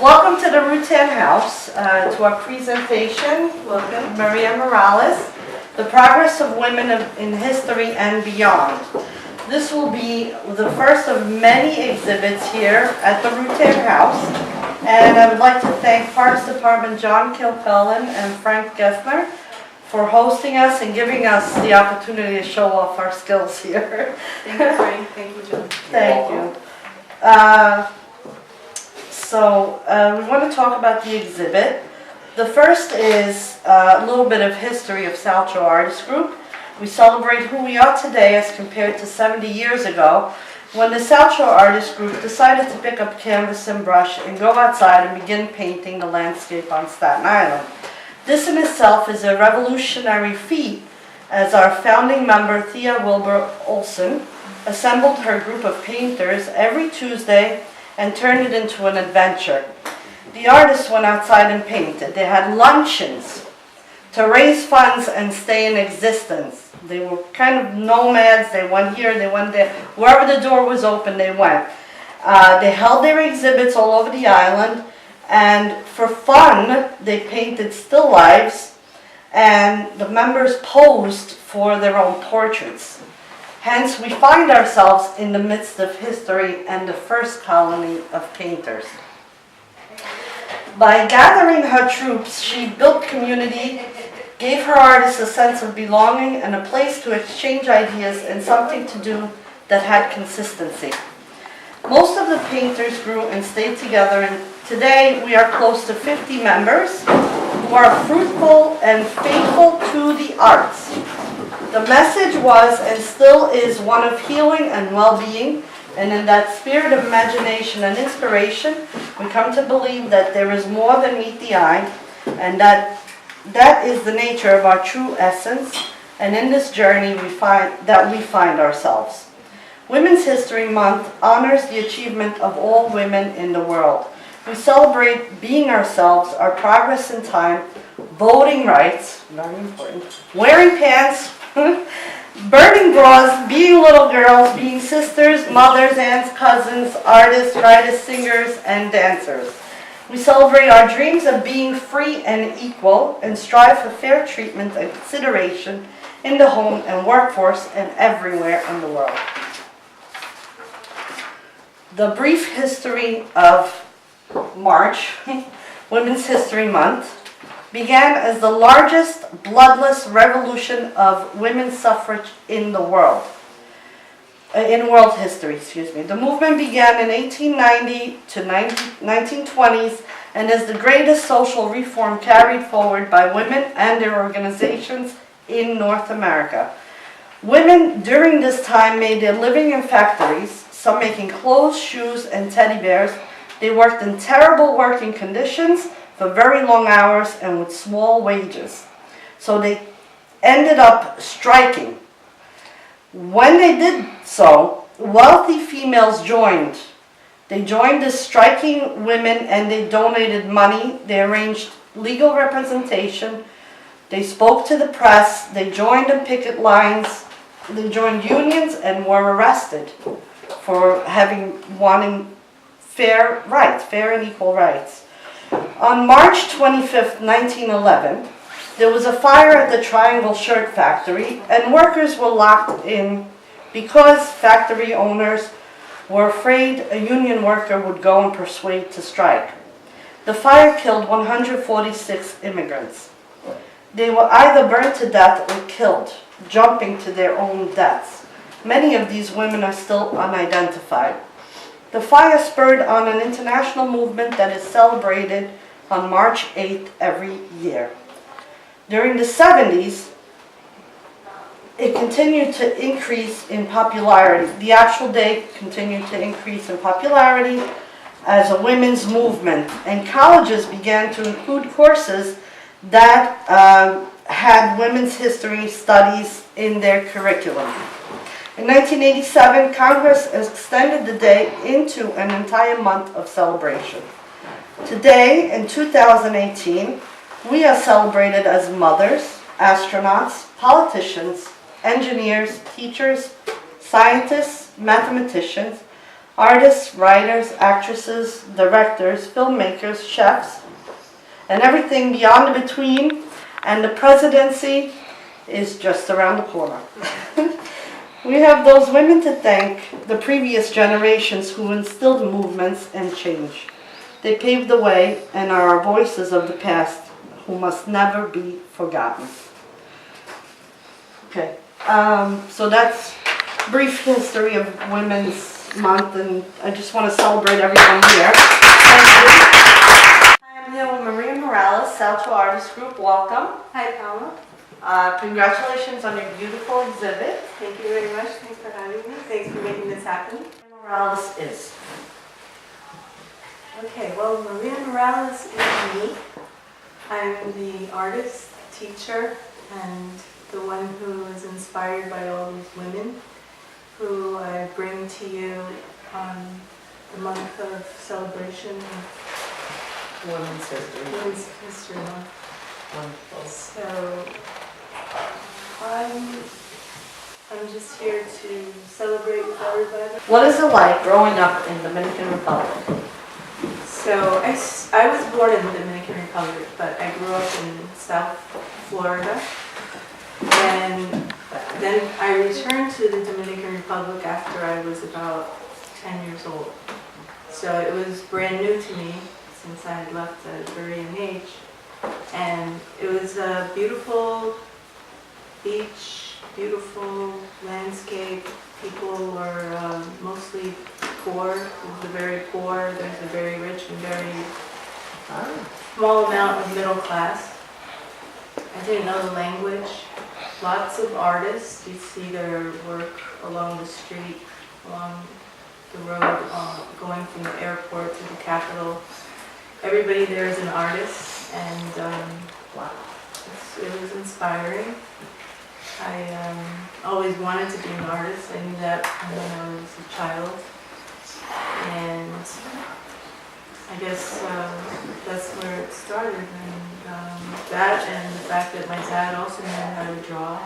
Welcome to the Rutan House, to our presentation. Welcome, Maria Morales, The Progress of Women in History and Beyond. This will be the first of many exhibits here at the Rutan House. And I would like to thank Parks Department John Kilcullen and Frank Gessner for hosting us and giving us the opportunity to show off our skills here. Thank you, Frank. Thank you, John. Thank you. We want to talk about the exhibit. The first is a little bit of history of South Shore Artist Group. We celebrate who we are today as compared to 70 years ago, when the South Shore Artist Group decided to pick up canvas and brush and go outside and begin painting the landscape on Staten Island. This in itself is a revolutionary feat, as our founding member Thea Wilbur Olson assembled her group of painters every Tuesday and turned it into an adventure. The artists went outside and painted. They had luncheons to raise funds and stay in existence. They were kind of nomads. They went here, they went there. Wherever the door was open, they went. They held their exhibits all over the island, and for fun, they painted still lifes, and the members posed for their own portraits. Hence, we find ourselves in the midst of history and the first colony of painters. By gathering her troops, she built community, gave her artists a sense of belonging and a place to exchange ideas and something to do that had consistency. Most of the painters grew and stayed together, and today we are close to 50 members who are fruitful and faithful to the arts. The message was and still is one of healing and well-being, and in that spirit of imagination and inspiration, we come to believe that there is more than meet the eye, and that is the nature of our true essence, and in this journey we find ourselves. Women's History Month honors the achievement of all women in the world. We celebrate being ourselves, our progress in time, voting rights, very important, wearing pants, burning bras, being little girls, being sisters, mothers, aunts, cousins, artists, writers, singers, and dancers. We celebrate our dreams of being free and equal and strive for fair treatment and consideration in the home and workforce and everywhere in the world. The brief history of March, Women's History Month, began as the largest bloodless revolution of women's suffrage in the world, in world history, The movement began in 1890 to 1920s and is the greatest social reform carried forward by women and their organizations in North America. Women during this time made their living in factories, some making clothes, shoes, and teddy bears. They worked in terrible working conditions for very long hours and with small wages. So they ended up striking. When they did so, wealthy females joined. They joined the striking women and they donated money. They arranged legal representation. They spoke to the press. They joined in picket lines. They joined unions and were arrested for wanting fair and equal rights. On March 25, 1911, there was a fire at the Triangle Shirt Factory, and workers were locked in because factory owners were afraid a union worker would go and persuade to strike. The fire killed 146 immigrants. They were either burned to death or killed, jumping to their own deaths. Many of these women are still unidentified. The fire spurred on an international movement that is celebrated on March 8th every year. During the 70s, it continued to increase in popularity. The actual date continued to increase in popularity as a women's movement, and colleges began to include courses that had women's history studies in their curriculum. In 1987, Congress extended the day into an entire month of celebration. Today, in 2018, we are celebrated as mothers, astronauts, politicians, engineers, teachers, scientists, mathematicians, artists, writers, actresses, directors, filmmakers, chefs, and everything beyond the between, and the presidency is just around the corner. We have those women to thank, the previous generations who instilled movements and change. They paved the way and are our voices of the past who must never be forgotten. Okay, so that's brief history of Women's Month, and I just want to celebrate everyone here. Thank you. I'm here with Maria Morales, Salto Artist Group. Welcome. Hi, Paula. Congratulations on your beautiful exhibit. Thank you very much. Thanks for having me. Thanks for making this happen. Morales is. Okay, well, Maria Morales is me. I'm the artist, teacher, and the one who is inspired by all these women who I bring to you on the month of celebration of Women's History. Women's History Month. Wonderful. So I'm just here to celebrate with everybody. What is it like growing up in Dominican Republic? So I was born in the Dominican Republic, but I grew up in South Florida. And then I returned to the Dominican Republic after I was about 10 years old. So it was brand new to me since I had left at a very young age. And it was a beautiful beach, beautiful landscape. People were mostly poor. There's the very poor, there's the very rich, and very small amount of middle class. I didn't know the language. Lots of artists. You see their work along the street, along the road, going from the airport to the Capitol. Everybody there is an artist, and wow, it was inspiring. I always wanted to be an artist. I knew that when I was a child, and I guess that's where it started. And that, and the fact that my dad also knew how to draw,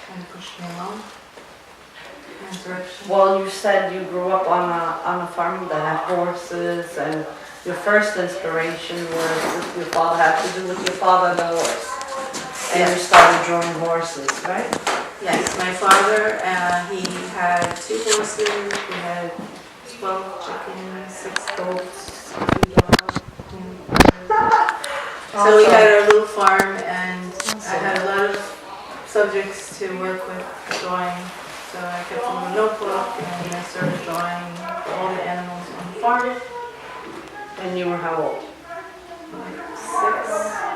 kind of pushed me along in that direction. Well, you said you grew up on a farm that had horses, and your first inspiration was your father had to do with your father and the horse. And you started drawing horses, right? Yes, my father, he had 2 horses, we had 12 chickens, 6 goats, 2 dogs. So we had our little farm, and I had a lot of subjects to work with drawing. So I kept a little notebook, and I started drawing all the animals on the farm. And you were how old? Like 6.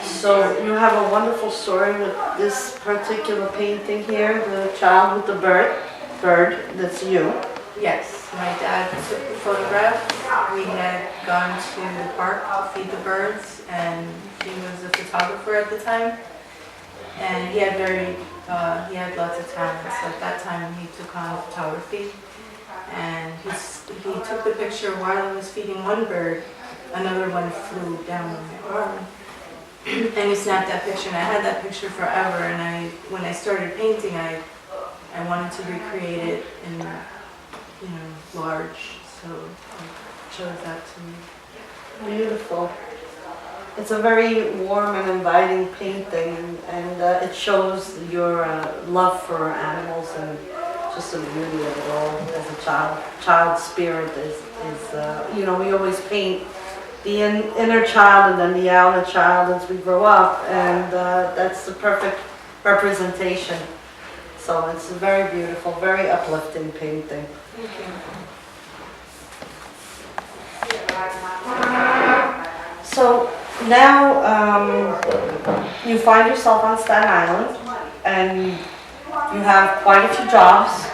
So you have a wonderful story with this particular painting here, the child with the bird, that's you. Yes, my dad took the photograph. We had gone to the park to feed the birds, and he was a photographer at the time. And he had lots of talents. At that time, he took on photography, and he took the picture while I was feeding one bird. Another one flew down on my arm, and he snapped that picture. And I had that picture forever. And when I started painting, I wanted to recreate it in, large. So I chose that to me. Beautiful. It's a very warm and inviting painting, and it shows your love for animals and just the beauty of it all as a child. Child spirit is we always paint the inner child and then the outer child as we grow up, and that's the perfect representation. So it's a very beautiful, very uplifting painting. Thank you. So now you find yourself on Staten Island, and you have quite a few jobs.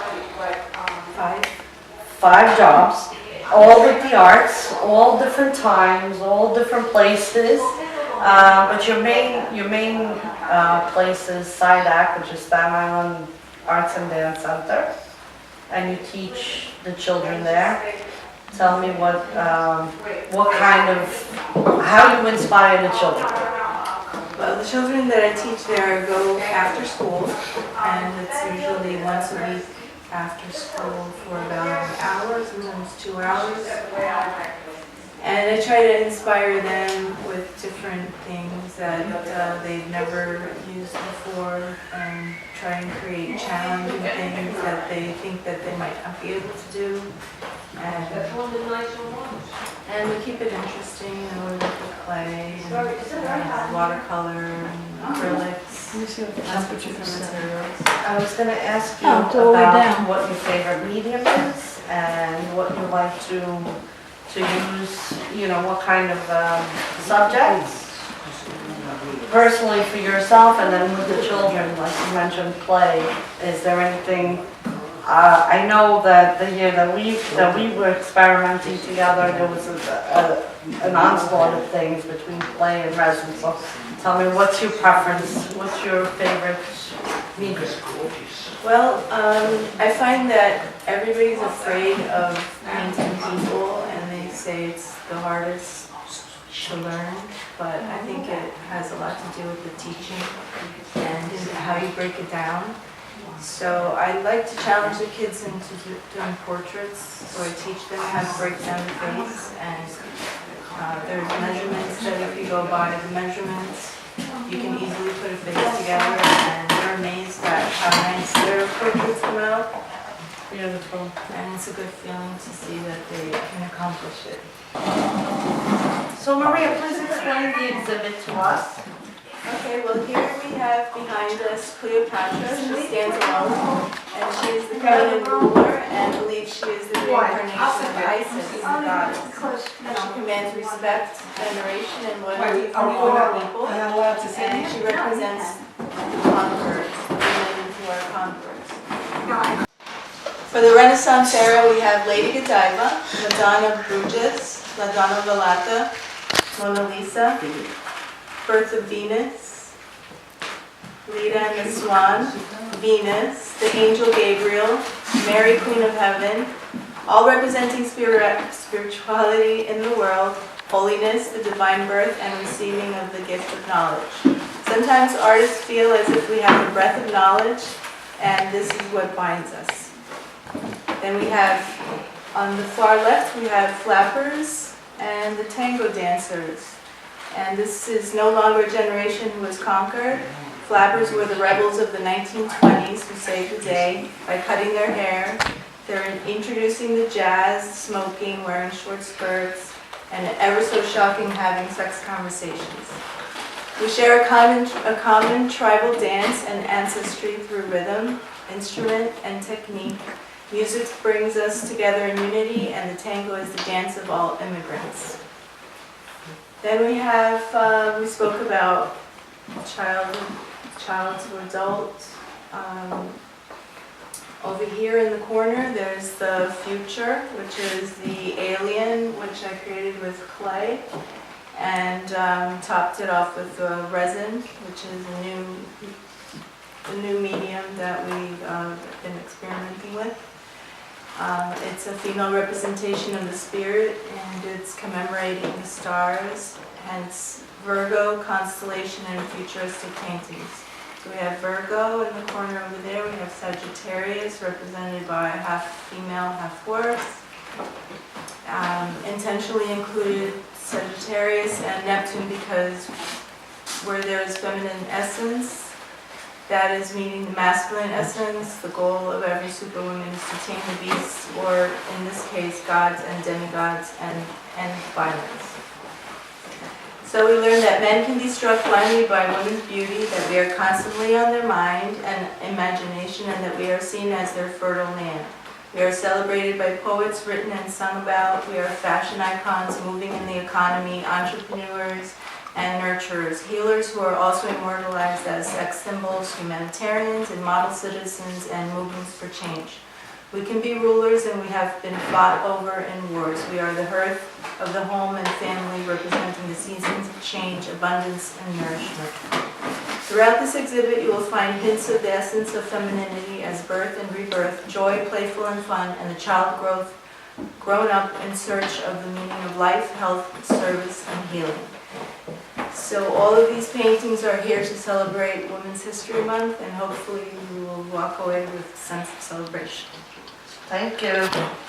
5 jobs, all with the arts, all different times, all different places. But your main place is SIDAC, which is Staten Island Arts and Dance Center, and you teach the children there. Tell me how you inspire the children. Well, the children that I teach there go after school, and it's usually once a week after school for about an hour, sometimes 2 hours. And I try to inspire them with different things that they've never used before, and try and create challenging things that they think that they might not be able to do. And we keep it interesting, you know, we work with clay and watercolor and acrylics. Lots of different materials. I was going to ask you Oh, it's all the way about down. what your favorite medium is and what you like to use, you know, what kind of subjects. Personally for yourself, and then with the children, like you mentioned, play. Is there anything? I know that the year that we were experimenting together, there was an onslaught of things between play and resin. So tell me, what's your preference? What's your favorite medium? Well, I find that everybody's afraid of painting people, and they say it's the hardest to learn, but I think it has a lot to do with the teaching and how you break it down. So I like to challenge the kids into doing portraits, so I teach them how to break down the face, and there's measurements that if you go by the measurements, you can easily put a face together, and they're amazed at how nice their portraits come out. Beautiful. And it's a good feeling to see that they can accomplish it. So Maria, please explain the exhibit to us. Okay, well here we have behind us Cleopatra. She stands alone, and she is the crown and ruler, and believes she is the reincarnation of Isis, the goddess. She commands respect, veneration, and loyalty from other people, and she represents the conquerors, the women who are conquerors. For the Renaissance era, we have Lady Godiva, Madonna of Bruges, Madonna Vallata, Mona Lisa, Birth of Venus, Leda and the Swan, Venus, the Angel Gabriel, Mary Queen of Heaven, all representing spirituality in the world, holiness, the divine birth, and receiving of the gift of knowledge. Sometimes artists feel as if we have a breath of knowledge, and this is what binds us. Then we have, on the far left, we have flappers and the tango dancers. And this is no longer a generation who was conquered. Flappers were the rebels of the 1920s who saved the day by cutting their hair. They're introducing the jazz, smoking, wearing short skirts, and ever so shocking having sex conversations. We share a common tribal dance and ancestry through rhythm, instrument, and technique. Music brings us together in unity, and the tango is the dance of all immigrants. Then we have, we spoke about child to adult. Over here in the corner, there's the future, which is the alien, which I created with clay, and topped it off with resin, which is a new medium that we've been experimenting with. It's a female representation of the spirit, and it's commemorating the stars, hence Virgo, constellation, and futuristic paintings. So we have Virgo in the corner over there. We have Sagittarius, represented by half female, half horse. Intentionally included Sagittarius and Neptune because where there is feminine essence, that is meeting the masculine essence. The goal of every superwoman is to tame the beasts, or in this case, gods and demigods, and end violence. So we learned that men can be struck blindly by women's beauty, that we are constantly on their mind and imagination, and that we are seen as their fertile land. We are celebrated by poets, written and sung about. We are fashion icons, moving in the economy, entrepreneurs, and nurturers, healers who are also immortalized as sex symbols, humanitarians, and model citizens, and movements for change. We can be rulers, and we have been fought over in wars. We are the hearth of the home and family, representing the seasons of change, abundance, and nourishment. Throughout this exhibit, you will find hints of the essence of femininity as birth and rebirth, joy, playful and fun, and the child grown up in search of the meaning of life, health, service, and healing. So all of these paintings are here to celebrate Women's History Month, and hopefully you will walk away with a sense of celebration. Thank you.